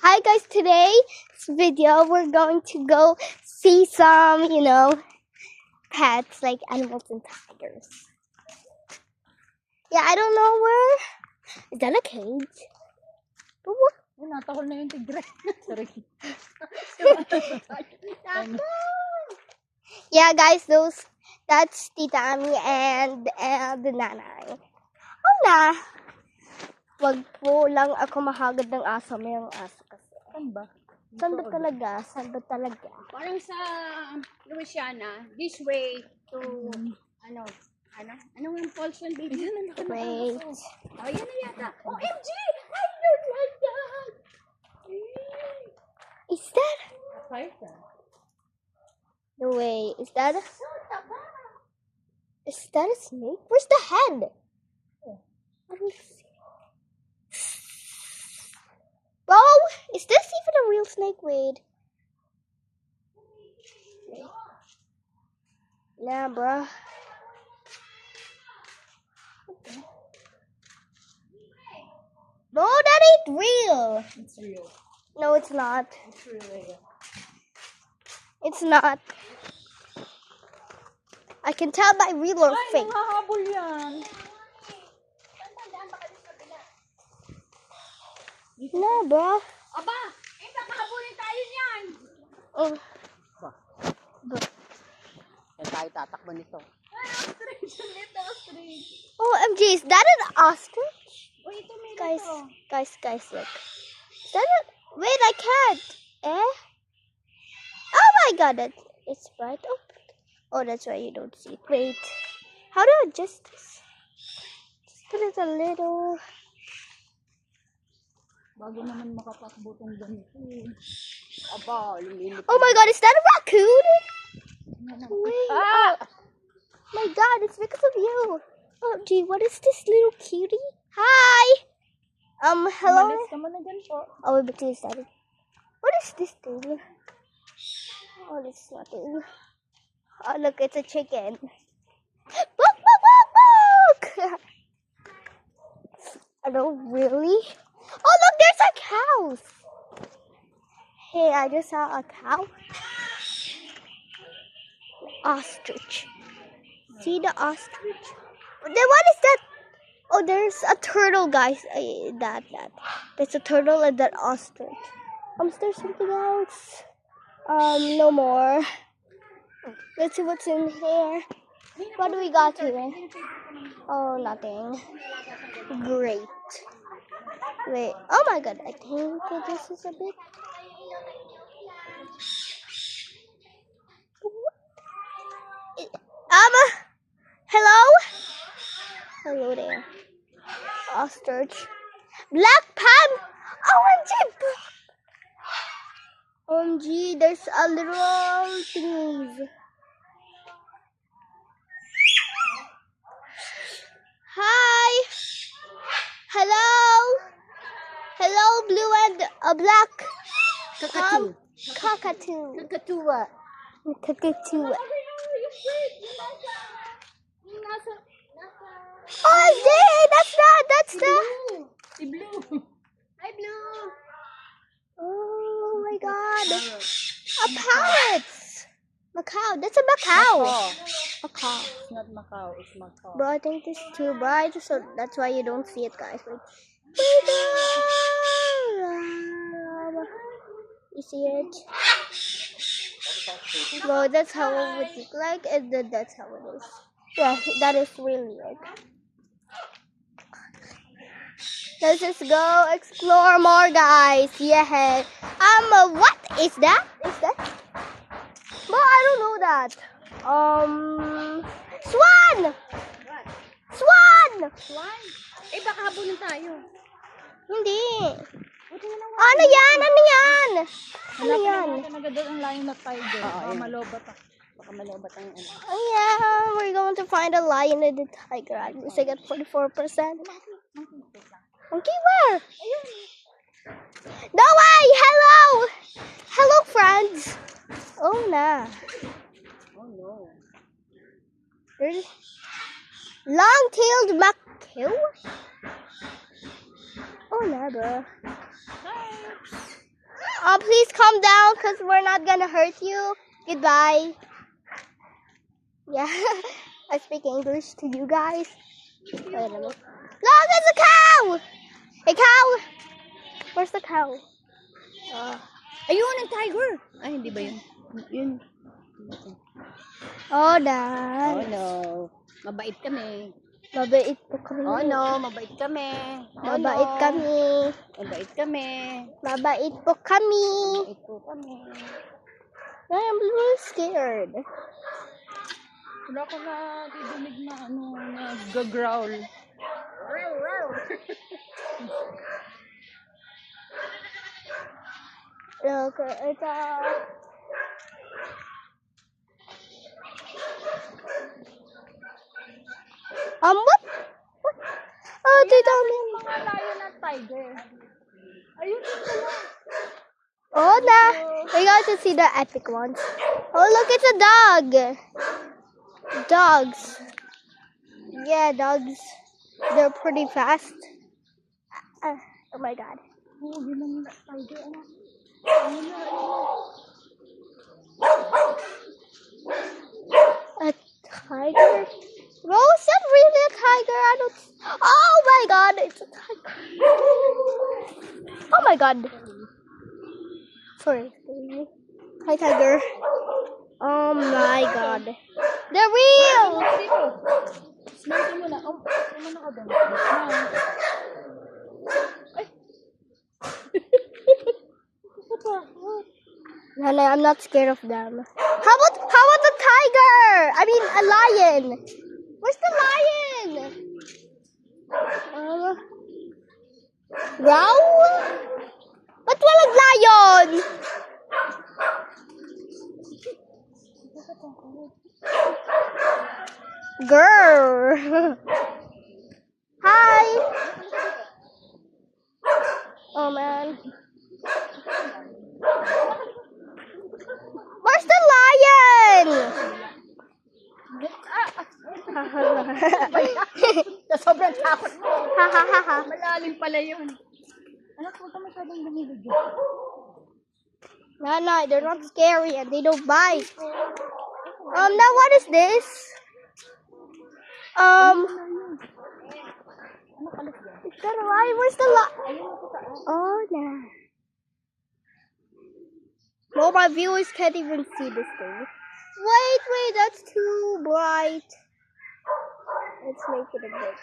Hi guys, today's video we're going to go see some, pets like animals and tigers. Yeah, I don't know where. Is that a cage? Natahol na yung tigre. Sorry. Yeah, guys, that's Tita Ami and the nanay. Oh na! Wag po lang ako mahagad ng aso. Mayroong aso kasi. Saan ba? Saan ba talaga? Saan ba talaga? Parang sa Louisiana, this way to, ano yung falls yun, baby? Wait. Oh, yan na yata. OMG! I don't like that! Is that? Python. No way. Is that a snake? Where's the head? Let me see. Whoa! Is this even a real snake? Wait. Nah, bruh. No, that ain't real. It's real. No, it's not. It's real. It's not. I can tell by real or Ay, fake. nangahabol yan. Nah, bruh. Aba! Kakahabulin tayo niyan! Oh. Yan tayo tatakbo nito. Ostrich! Ito, ostrich! OMG, is that an ostrich? O, ito may Guys, look. Is that a... Wait, I can't. Eh? Oh my god, it's right open. Oh, that's why you don't see it. Wait. How do I adjust this? Just put it a little... Bago naman makatakbo tong ganito. Aba, lumilip. Oh my god, is that a raccoon? Wait. My god, it's because of you. Oh, gee, what is this little cutie? Hi. Hello. Malis ka muna dyan po. Oh, wait, but is that it? What is this thing? Oh, this is nothing. Oh, look, it's a chicken. Book, book, book, book! I don't really. Oh, look, there's a cow. Hey, I just saw a cow. Ostrich. See the ostrich? Then what is that? Oh, there's a turtle, guys. There's a turtle and that ostrich. Is there something else? No more. Let's see what's in here. What do we got here? Oh, nothing. Great. Wait. Oh my god. I think this is a bit. Hello? Hello there. Ostrich. Black Panther. OMG, there's a little thingies. Hi. Hello. Hello, blue and black. Kakatu. Cockatoo. Kakatuwa. Cockatoo. Oh, that's the. Si Blue. Hi, Blue. Oh my god. A parrot. Macau. That's a Macau. Macau. It's not Macau, it's Macau. Bro, I think this is too bright, so that's why you don't see it, guys. Wait. You see it? Bro, that's how it would look like, and then that's how it is. Yeah, that is really it. Let's just go explore more, guys. Yeah. What is that? Well, I don't know that. Swan! Swan? Eh, baka habulin tayo. Hindi. Ano yan? Hanapin natin agad doon ang layo na tiger. Baka malobat ako. Baka malobat ang ano. Oh yeah, we're going to find a lion and a tiger. At least I got 44%. Monkey where? No way! Hello, friends. Oh nah. Oh no. There's long-tailed macaw. Oh nah, bro. Please calm down, cause we're not gonna hurt you. Goodbye. Yeah, I speak English to you guys. Wait a minute. Look, there's a cow. Hey, cow. Where's the cow? Ayun, ang tiger. Ay, hindi ba yun? Yun. Oh, Oh nice. no. Mabait kami. Mabait po kami. Oh no, mabait kami. Oh, Mabait no. kami. Mabait kami. Mabait po kami. Mabait po kami. I'm a little scared. Wala ko na didinig na nag-growl. Look, it's what? Oh, they don't mean. Mga lion at tiger. Ayun ito lang. Oh, nah. We got to see the epic ones. Oh, look, it's a dog. Dogs. Yeah, dogs. They're pretty fast. Oh my god. Oo, ginang tiger. Ano? A tiger? No, is that really a tiger? I don't. Oh my god, it's a tiger. Oh my god. Sorry. Hi, tiger. Oh my god. They're real! Dito. Smile ka muna. Oh, kumana ka doon. Smile. Ay. No, I'm not scared of them. How about the tiger? I mean, a lion. Where's the lion? Growl? Ba't walang lion? Girl. Hi. Oh man. Where's the lion? Sa sobrang takot mo. Ha ha ha ha. Malalim pala yun. Anak, huwag ka masyadong lumilid. No, they're not scary and they don't bite. Now what is this? Is that a lion? Where's the lion? Oh, nah. No, my viewers can't even see this thing. Wait, that's too bright. Let's make it a bit.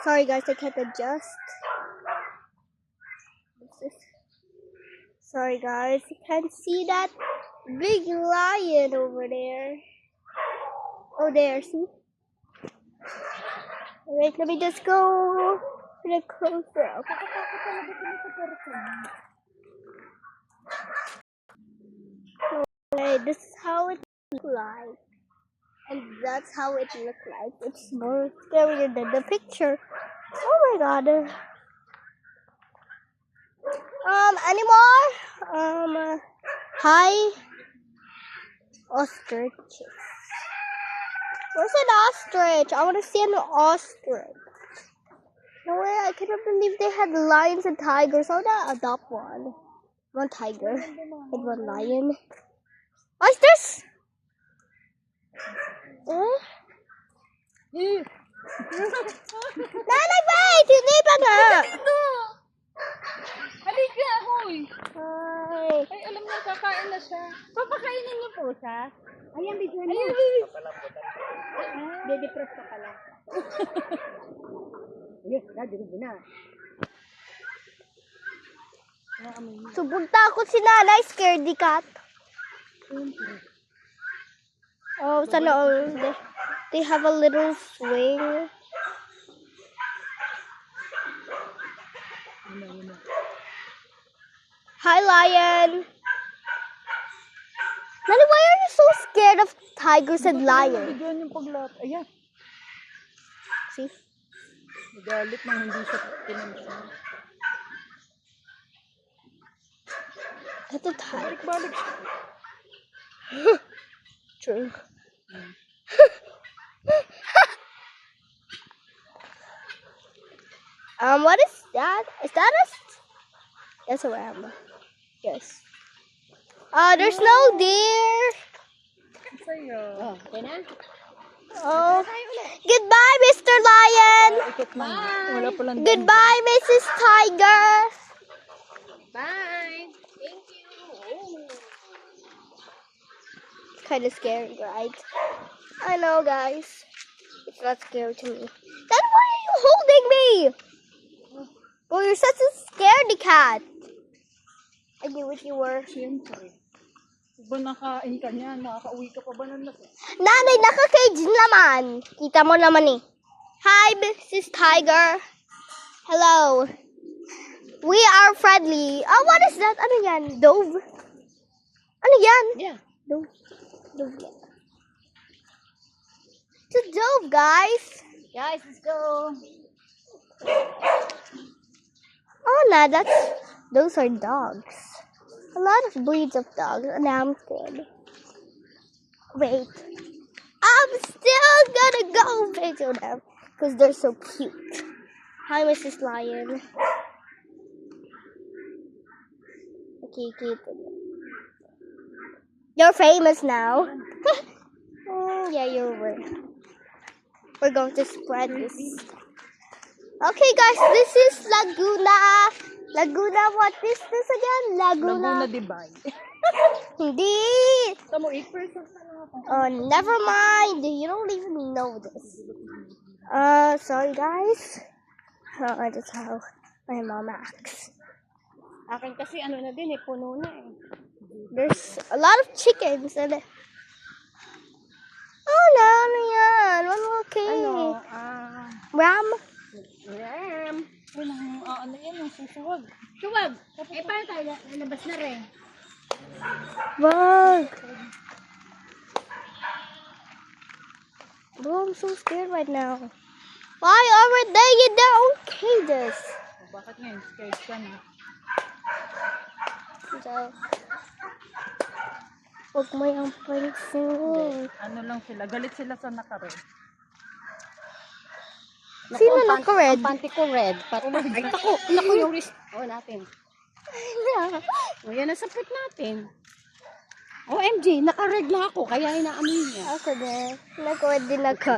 Sorry guys, I can't adjust. What's this? Sorry guys, you can't see that big lion over there. Oh, there, see? Wait, let me just go a bit closer. Okay, this is how it looks like. And that's how it looks like. It's more scarier than the picture. Oh my god. Any more? Hi. Ostriches. Where's an ostrich? I want to see an ostrich. No way, I cannot believe they had lions and tigers. I want to adopt one. One tiger and one lion. Oysters? Nanay, wait! Hindi pa nga! Halika, hoy. Hi. Ay, alam niyo, kakain na siya. Papakainin niyo po siya. Ayan, bigyan mo. Ayun, Dedipress ka pala. Yes, dinig mo na. Subog takot si nanay, scaredy cat. Oh, sana all. They have a little swing. Hi, lion. Nani, why are you so scared of tigers and lions? bigyan yung paglat. Ayan. See? Nagalit nang hindi siya pinansin. That's a tiger. Balik. True. What is that? Is that a? That's a ram. Yes. There's no deer. Sa'yo. Oh, okay na? Oh. Goodbye, Mr. Lion. Ikot lang. Wala palang daan. Goodbye, Mrs. Tiger. Bye! Thank you! Oh. Kind of scary, right? I know, guys. It's not scary to me. Then why are you holding me? Oh, you're such a scaredy cat. I knew what you were. Siyempre. Ba nakain ka niya? Nakaka-uwi ka pa ba nun? Nanay, naka-cage naman. Kita mo naman eh. Hi, Mrs. Tiger. Hello. We are friendly. Oh, what is that? Ano yan? Dove? Ano yan? Yeah. Dove. Dove yan. It's a dove, guys. Guys, let's go! Oh, no, those are dogs. A lot of breeds of dogs, and I'm scared. Wait. I'm still gonna go video them because they're so cute. Hi, Mrs. Lion. Okay, cute. You're famous now. Yeah, we're going to spread this. Okay, guys, this is Laguna. Laguna, what is this again? Laguna de Bay. Hindi. Tamo, 8% na lang ako. Oh, never mind. You don't even know this. Sorry, guys. That's how my mom acts. Akin kasi ano na din eh, puno na eh. There's a lot of chickens and oh no, ano yan? Okay. Ano? Ram? Ram. Ay, ano yan, yung susuwag. Tuwag! Eh, paano tayo? Lalabas na rin. Wag. Bro, I'm so scared right now. Why are they in their own cages? Bakit ngayon? Scared ka na. So, huwag mo yung pansin. Ano lang sila, galit sila sa naka-red. Sino naka-red? Ang panty ko red. Ay, naku yung wrist. Oh, natin. O, yan ang sapit natin. OMG, naka-red na ako, kaya inaamin niya. Ako din. Naka-red din ako.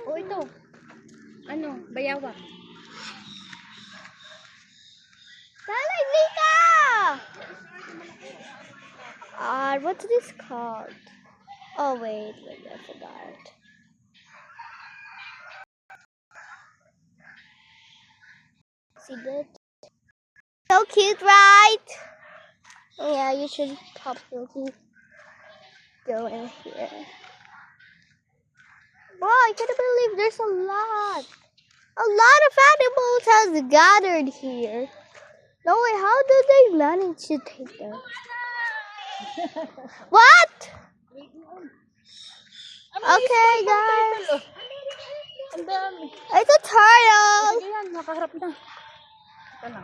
O, ito. Ano, bayawa. Nanay, Lika! What's this called? Oh, wait, I forgot. See that? So cute, right? Yeah, you should probably go in here. Wow, I can't believe there's a lot. A lot of animals has gathered here. No way, how did they manage to take them? What? Okay, guys. Ang dami. It's a turtle. Sige yan, nakaharap na. Ito lang.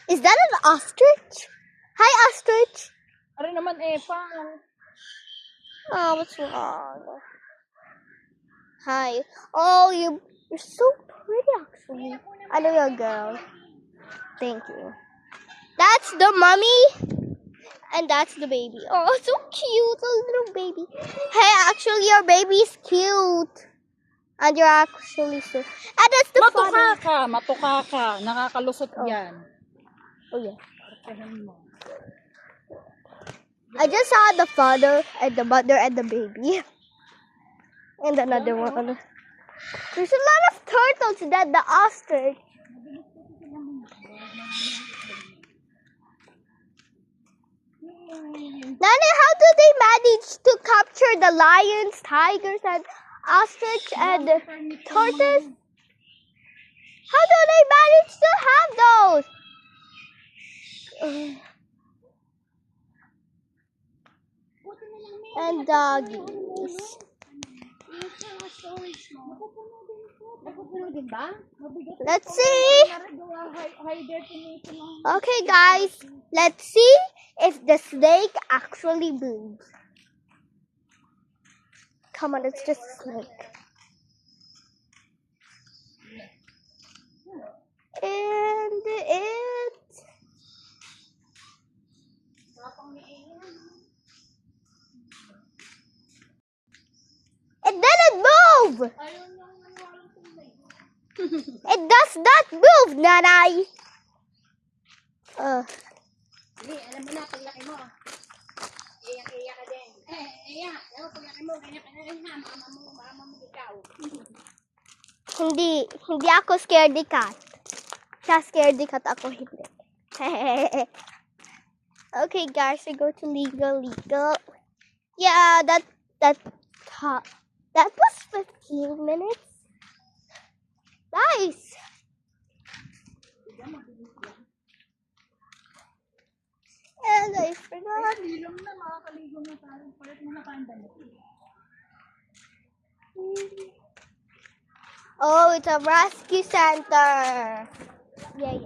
Is that an ostrich? Hi, ostrich. Ari naman pang. Oh, what's wrong? Hi. Oh, you're so pretty, actually. I know you're a girl. Thank you. That's the mummy, and that's the baby. Oh, so cute, a little baby. Hey, actually, your baby's cute. And you're actually so. And that's the father. Matuka ka. Nakakalusot yan. Oh, yeah. Partahin mo. I just saw the father and the mother and the baby. And another one. There's a lot of turtles than the ostrich. Nani, how do they manage to capture the lions, tigers, and ostrich and tortoise? How do they manage to have those? And doggies. Let's see. Okay, guys. Let's see if the snake actually moves. Come on, it's just a snake. And does that move, nanay? Sige, alam mo na, paglaki mo. Iyak-iyak ka din. Iyak. Pero paglaki mo, ganyan ka na rin ha. Mama mo ikaw. Hindi ako scaredy cat. Siya scaredy cat, ako hindi. Okay, guys, we go to legal. Yeah, that was 15 minutes. Nice. And I forgot. Ilong na, makakaligo na tayo. Palit mo na tayong damit. Oh, it's a rescue center. Yeah.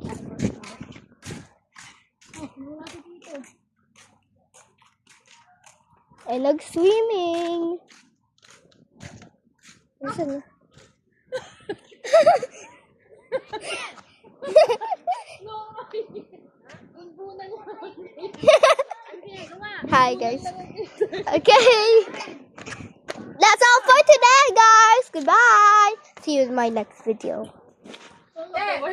I like swimming. Listen. Hi guys. Okay. That's all for today, guys. Goodbye. See you in my next video.